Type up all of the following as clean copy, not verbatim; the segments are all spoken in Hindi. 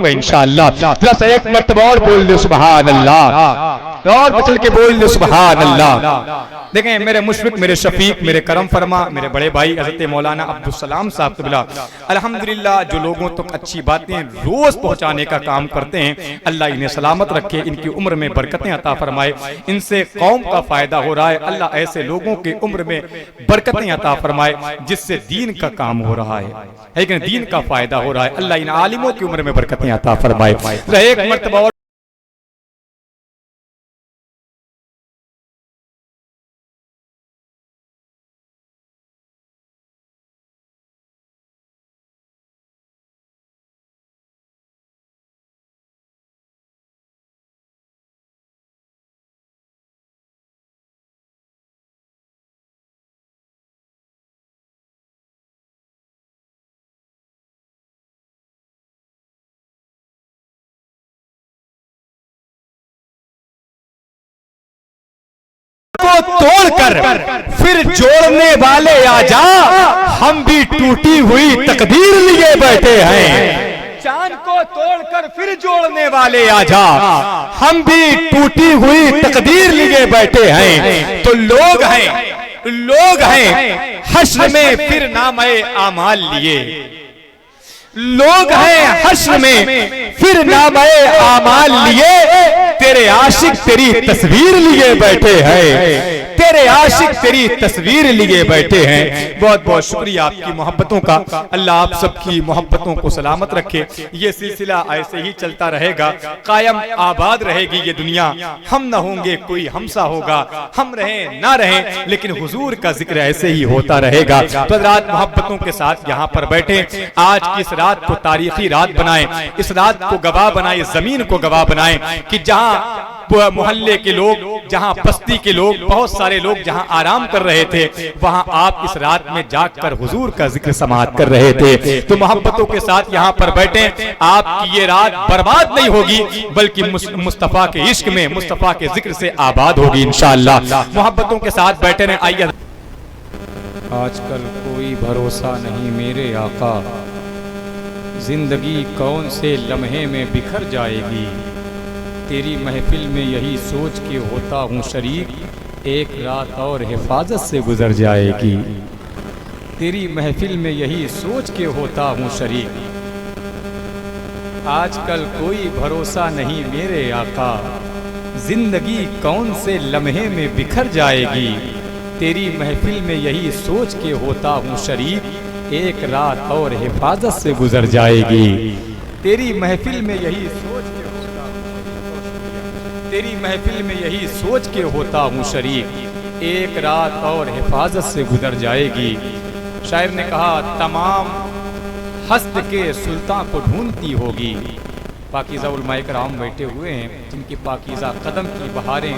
दूंगा इंशाअल्लाह। जरा सा एक मर्तबा और बोल दो सुभान अल्लाह, और बचल के बोल दो सुभान अल्लाह। देखें मेरे मुशफिक, मेरे शफीक, मेरे करम फरमा, मेरे बड़े भाई हज़रत मौलाना अब्दुल सलाम साहब क़िबला अल्हम्दुलिल्लाह जो लोगों तक अच्छी बातें रोज पहुंचाने का काम करते हैं, अल्लाह इन्हें सलामत रखे, इनकी उम्र में बरकतें अता फरमाए, इनसे कौम का फायदा हो रहा है, अल्लाह ऐसे लोगों की उम्र में बरकतें अता फरमाए जिससे दीन का काम हो रहा है, लेकिन दीन का फायदा हो रहा है। अल्लाह इन आलिमों की उम्र में बरकतें अता फरमाए। एक मर्तबा और को तोड़कर फिर जोड़ने वाले आजा, हम भी टूटी हुई तकदीर लिए बैठे हैं। चांद को तोड़कर फिर जोड़ने वाले आजा, हम भी टूटी हुई तकदीर लिए बैठे हैं। तो लोग हैं हश्र में फिर नामे आमाल लिए, लोग हैं हश्र में फिर नामे आमाल लिए, तेरे आशिक तेरी तस्वीर लिए बैठे हैं, तेरे आशिक तेरी तस्वीर लिए बैठे हैं। बहुत बहुत शुक्रिया आपकी मोहब्बतों का, अल्लाह आप सबकी मोहब्बतों को सलामत रखे। ये सिलसिला ऐसे ही चलता रहेगा, कायम आबाद रहेगी ये दुनिया। हम न होंगे कोई हमसा होगा, हम रहें ना रहें लेकिन हुजूर का जिक्र ऐसे ही होता रहेगा। तो रात मोहब्बतों के साथ यहाँ पर बैठे, आज की इस रात को तारीखी रात बनाएं, इस रात को गवाह बनाएं, जमीन को गवाह बनाएं कि जहाँ मोहल्ले के लोग, जहां बस्ती के लोग, बहुत सारे लोग जहां आराम कर रहे थे, वहां आप इस रात में जागकर हुजूर का जिक्र समाअत कर रहे थे। तो मोहब्बतों के साथ यहां पर बैठे, आपकी ये रात बर्बाद नहीं होगी बल्कि मुस्तफा के इश्क में, मुस्तफा के जिक्र से आबाद होगी इंशाअल्लाह। मोहब्बतों के साथ बैठे रहे। आइए। आजकल कोई भरोसा नहीं मेरे आका, जिंदगी कौन से लम्हे में बिखर जाएगी, तेरी महफिल में यही सोच के होता हूँ शरीक, एक रात और हिफाजत से गुजर जाएगी, तेरी महफिल में यही सोच के होता हूँ शरीक। आजकल कोई भरोसा नहीं मेरे आका, जिंदगी कौन से लम्हे में बिखर जाएगी, तेरी महफिल में यही सोच के होता हूँ शरीक, एक रात और हिफाजत से गुजर जाएगी, तेरी महफिल में यही सोच के, तेरी महफिल में यही सोच के होता हूँ शरीक, एक रात और हिफाजत से गुजर जाएगी। शायर ने कहा तमाम हस्त के सुल्तान को ढूंढती होगी। पाकीज़ा उलमाए कराम बैठे हुए हैं जिनकी पाकीज़ा कदम की बहारें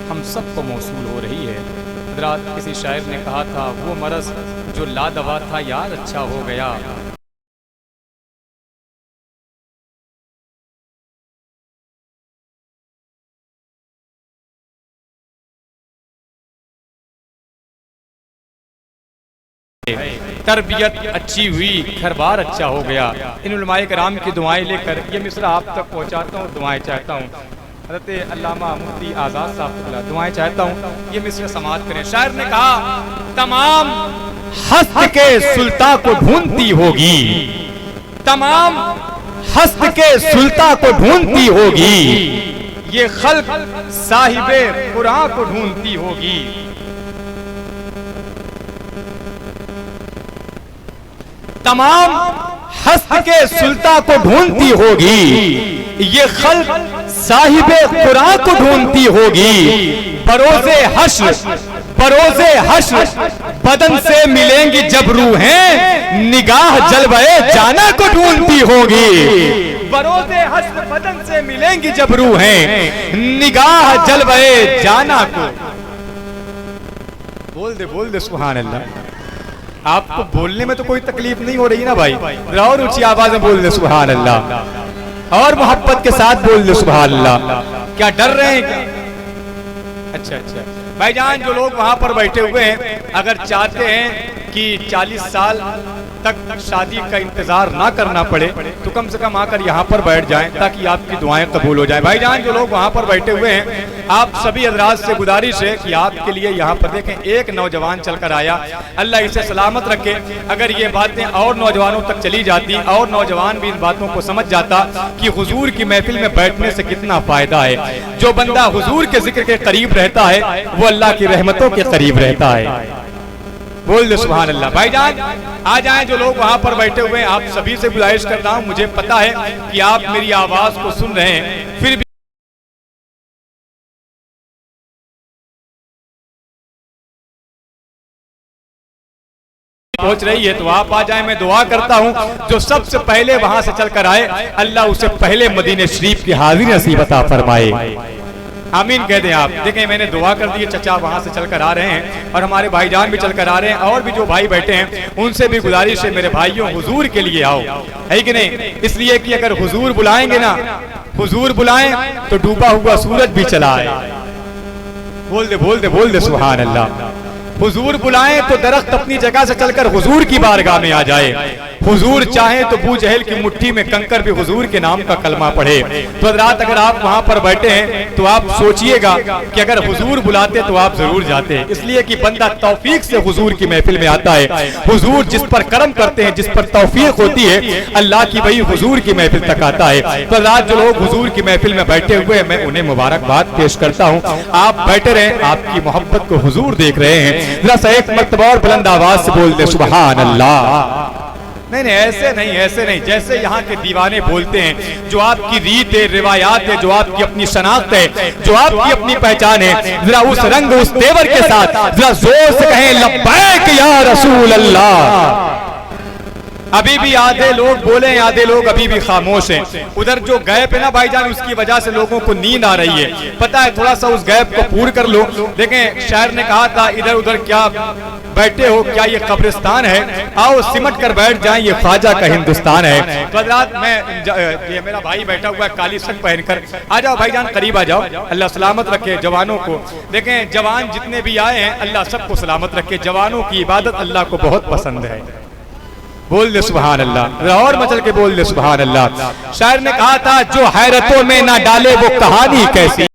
हम सबको मौसूल हो रही है। हज़रात किसी शायर ने कहा था वो मरज़ जो लादवा था यार अच्छा हो गया, तरबियत अच्छी हुई घर बार अच्छा हो गया। इन उलमाए कराम की दुआएं लेकर ये मिसरा आप तक पहुंचाता हूँ, दुआएं चाहता हूँ। हज़रत अल्लामा मुफ्ती आज़ाद साहब दुआएं चाहता हूँ ये मिसरा समाअत करें। शायर ने कहा तमाम हस्त के सुल्तान को ढूंढती होगी, तमाम हस्त के सुल्तान को ढूंढती होगी, ये खल्क साहिबे कुरान को ढूंढती होगी। तमाम हस्त के सुल्तान को ढूंढती होगी, ये खल्क साहिबे कुरान को ढूंढती होगी। बरोज़े हश्र, बरोज़े हश्र बदन से मिलेंगी जब रूहें, निगाह जलवे जाना को ढूंढती होगी। बरोज़े हश्र बदन से मिलेंगी जब रूहें, निगाह जलवे जाना को। बोल दे सुभान अल्लाह। आपको बोलने में तो कोई तकलीफ नहीं हो रही ना भाई, और ऊंची आवाज में बोल दे सुभान अल्लाह, और मोहब्बत के साथ बोल दे सुभान अल्लाह। क्या डर रहे हैं क्या? अच्छा भाईजान जो लोग वहां पर बैठे हुए हैं, अगर चाहते हैं कि 40 साल तक शादी का इंतजार ना करना पड़े तो कम से कम आकर यहाँ पर बैठ जाएं ताकि आपकी दुआएं कबूल हो जाएं। भाईजान जो लोग वहाँ पर बैठे हुए हैं, आप सभी हजरात से गुजारिश है कि आपके लिए यहाँ पर देखें एक नौजवान चलकर आया, अल्लाह इसे सलामत रखे। अगर ये बातें और नौजवानों तक चली जाती और नौजवान भी इन बातों को समझ जाता कि हुजूर की महफिल में बैठने से कितना फायदा है। जो बंदा हुजूर के जिक्र के करीब रहता है वो अल्लाह की रहमतों के करीब रहता है। बोल दे सुभान अल्लाह। भाईजान आ जाएं जो लोग वहां पर बैठे हुए हैं, आप सभी से गुजारिश करता हूं, मुझे पता है कि आप मेरी आवाज को सुन रहे हैं, फिर भी पहुंच रही है तो आप आ जाएं। मैं दुआ करता हूं जो सबसे पहले वहां से चलकर आए, अल्लाह उसे पहले मदीने शरीफ की हाजिरी नसीब अता फरमाए। आमीन कह दें आप। देखें मैंने दुआ कर दी, चचा वहां से चलकर आ रहे हैं और हमारे भाईजान भी चलकर आ रहे हैं, और भी जो भाई बैठे हैं उनसे भी गुजारिश है मेरे भाइयों हुजूर के लिए आओ, है कि नहीं? इसलिए कि अगर हुजूर बुलाएंगे ना, हुजूर बुलाएं तो डूबा हुआ सूरज भी चला आए। बोल दे बोल दे बोल दे सुभान अल्लाह। हुजूर बुलाएं तो दरख्त अपनी जगह से चलकर हुजूर की बारगाह में आ जाए। हुजूर चाहे तो अबू जहल की मुट्ठी में कंकर भी हुजूर के नाम का कलमा पढ़े। तो हज़रात अगर आप वहां पर बैठे हैं तो आप सोचिएगा कि अगर हुजूर बुलाते तो आप जरूर जाते। इसलिए कि बंदा तौफीक से हुजूर की महफिल में आता है। हुजूर जिस पर करम करते हैं, जिस पर तौफीक होती है अल्लाह की, वही हुजूर की महफिल तक आता है। तो हज़रात जो लोग हुजूर की महफिल में बैठे हुए हैं मैं उन्हें मुबारकबाद पेश करता हूँ। आप बैठे रहें, आपकी मोहब्बत को हुजूर देख रहे हैं। जरा सा एक मर्तबा और बुलंद आवाज से बोल दे सुभान अल्लाह। नहीं नहीं ऐसे नहीं, ऐसे नहीं जैसे यहाँ के दीवाने बोलते हैं। जो आपकी रीत है, रिवायात है, जो आपकी अपनी शनाख्त है, जो आपकी अपनी पहचान है, जरा उस रंग उस तेवर के साथ जरा जोर से कहें लब्बैक या रसूल अल्लाह। अभी भी आधे लोग बोले, आधे लोग अभी भी खामोश हैं। उधर जो गैप है ना भाईजान, उसकी वजह से लोगों को नींद आ रही है। पता है, थोड़ा सा उस गैप को पूर्ण कर लो। देखें शायर ने कहा था इधर उधर क्या बैठे हो, क्या ये कब्रिस्तान है? आओ सिमट कर बैठ जाएं, ये ख्वाजा का हिंदुस्तान है। तो हज़रात मैं ये मेरा भाई बैठा हुआ है काली शर्ट पहनकर, आ जाओ भाईजान करीब आ जाओ। अल्लाह सलामत रखे जवानों को। देखें जवान जितने भी आए हैं अल्लाह सबको सलामत रखे। जवानों की इबादत अल्लाह को बहुत पसंद है। बोल दे सुभान अल्लाह, और मचल के बोल दे सुभान अल्लाह। शायर ने कहा था जो हैरतों में ना डाले वो कहानी कैसी।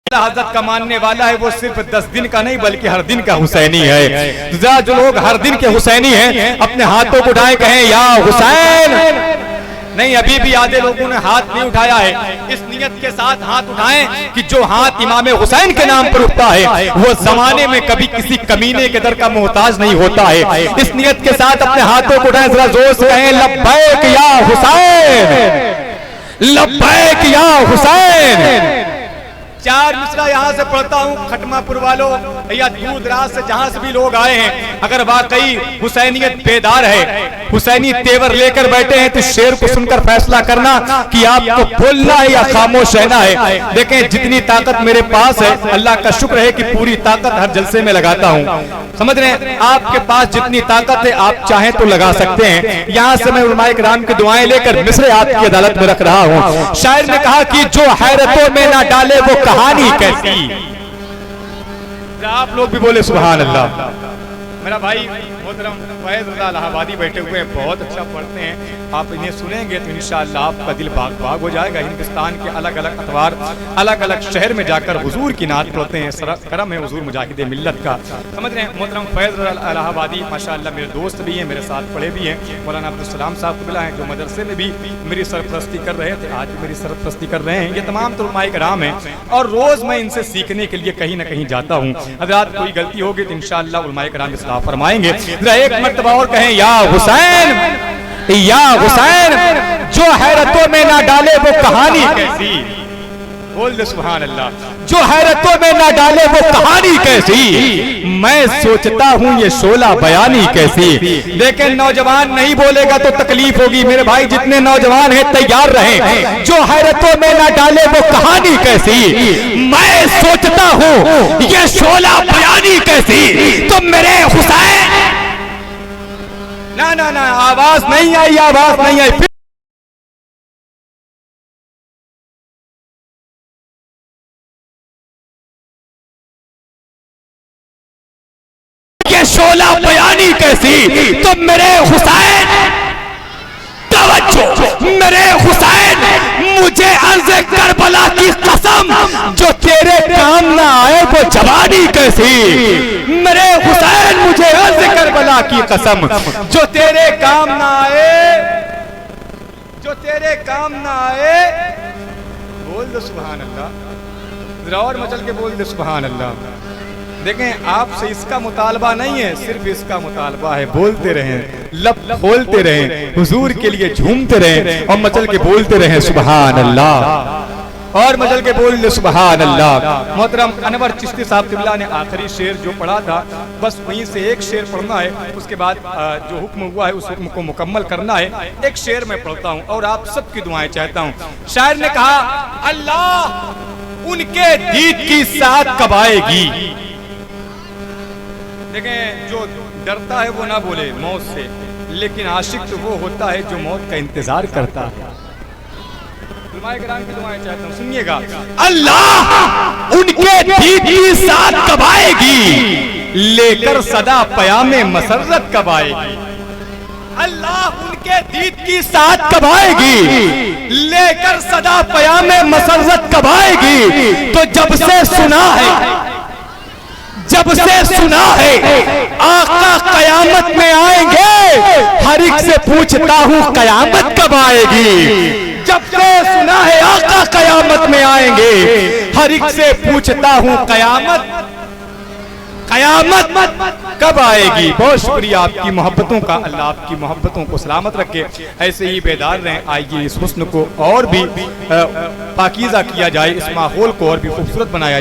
हज़रत का मानने वाला है वो सिर्फ 10 दिन का नहीं बल्कि हर दिन का हुसैनी है। जो लोग हर दिन के हुसैनी हैं अपने हाथों को उठाए कहें या हुसैन। नहीं, अभी भी आधे लोगों ने हाथ नहीं उठाया है। इस नियत के साथ हाथ उठाएं कि जो हाथ इमाम हुसैन के नाम पर उठता है वो जमाने में कभी किसी कमीने के दर का मोहताज नहीं होता है। इस नियत के साथ अपने हाथों को उठाएं, जरा जोर से कहें लब्बैक या हुसैन, लब्बैक या हुसैन। 4 मिसरा यहाँ से पढ़ता हूँ। खटमापुर वालों या दूर दराज से जहाँ से भी लोग आए हैं, अगर वाकई हुसैनियत बेदार है, हुसैनी तेवर लेकर बैठे हैं तो शेर को सुनकर फैसला करना कि आपको बोलना है या खामोश रहना है। देखें जितनी ताकत मेरे पास है अल्लाह का शुक्र है कि पूरी ताकत हर जलसे में लगाता हूँ। समझ रहे हैं? आपके पास जितनी ताकत है आप चाहें तो लगा सकते हैं। यहाँ से मैं उलमाए किराम की दुआएं लेकर मिसरे आपकी अदालत में रख रहा हूँ। शायर ने कहा कि जो हैरतों में ना डाले वो कहानी कैसी। आप लोग भी बोले सुभान अल्लाह। मेरा भाई मोहतरम फैज रज़ा इलाहाबादी बैठे हुए हैं, बहुत अच्छा पढ़ते हैं। आप इन्हें सुनेंगे तो इंशाअल्लाह आपका दिल बाग बाग हो जाएगा। हिंदुस्तान के अलग अलग अतवार अलग अलग शहर में जाकर हुजूर की नात पढ़ते हैं। करम है हुजूर मुजाहिदे मिल्लत का। समझ रहे हैं? मोहतरम फैज रज़ा इलाहाबादी माशाअल्लाह मेरे दोस्त भी हैं, मेरे साथ पढ़े भी हैं। मौलाना अब्दुल सलाम साहब क़िबला हैं जो मदरसे में भी मेरी सरपरस्ती कर रहे थे, आज भी मेरी सरपरस्ती कर रहे हैं। ये तमाम तो उलमाए किराम हैं और रोज़ मैं इनसे सीखने के लिए कहीं ना कहीं जाता हूँ। हज़रात कोई गलती होगी तो इंशाअल्लाह उलमाए किराम इस्लाह फरमाएंगे। एक मर्तबा और कहें या हुसैन, या हुसैन। जो हैरतों में ना डाले वो कहानी कैसी। बोल दे सुभान अल्लाह। जो हैरतों में ना डाले वो कहानी कैसी। मैं सोचता हूँ ये शोला बयानी कैसी। लेकिन नौजवान नहीं बोलेगा तो तकलीफ होगी। मेरे भाई जितने नौजवान हैं तैयार रहें। जो हैरतों में ना डाले वो कहानी कैसी। मैं सोचता हूँ ये शोला बयानी कैसी। तो मेरे हुसैन। ना ना ना, आवाज नहीं आई, आवाज नहीं आई। ये शोला बयानी कैसी, तो मेरे हुसैन मेरे हुसैन मुझे अर्ज़े करबला की कसम, जो तेरे काम ना आए वो जवानी कैसी। मेरे हुसैन मुझे अर्ज़े करबला की कसम, जो तेरे काम ना आए, जो तेरे काम ना आए। बोल दो सुभान अल्लाह, जरा और मचल के बोल दो सुभान अल्लाह। देखें, आपसे इसका मुतालबा नहीं है, सिर्फ इसका मुतालबा है बोलते रहें, लब खोलते रहें, हुजूर के लिए झूमते रहें और मचल के बोलते रहें सुभान अल्लाह, और मचल के बोल दे सुभान अल्लाह। मोहतरम अनवर चिश्ती साहब क़िबला ने आखिरी शेर जो पढ़ा था, बस वहीं से एक शेर पढ़ना है, उसके बाद जो हुक्म हुआ है उस हुक्म को मुकम्मल करना है। एक शेर मैं पढ़ता हूँ और आप सबकी दुआएं चाहता हूँ। शायर ने कहा, अल्लाह उनके दीद की साथ कब आएगी। देखें, जो डरता है वो ना बोले मौत से, लेकिन आशिक तो वो होता है जो मौत का इंतजार करता है। उलमाए किराम की दुआएं चाहता हूं, सुनिएगा। अल्लाह उनके दीद की साथ कब आएगी, लेकर सदा पयामे मसर्रत कब आएगी। अल्लाह उनके दीद की साथ कब आएगी, लेकर सदा पयामे मसर्रत कब आएगी। तो जब से सुना है, जब से सुना है आका कयामत में आएंगे, हर एक से पूछता हूँ कयामत कब आएगी। जब से सुना है आका कयामत में आएंगे, हर एक से पूछता हूँ कयामत कब आएगी। बहुत शुक्रिया आपकी मोहब्बतों का, अल्लाह आपकी मोहब्बतों को सलामत रखे, ऐसे ही बेदार रहें। आइए इस हुस्न को और भी पाकीज़ा किया जाए, इस माहौल को और भी खूबसूरत बनाया जाए।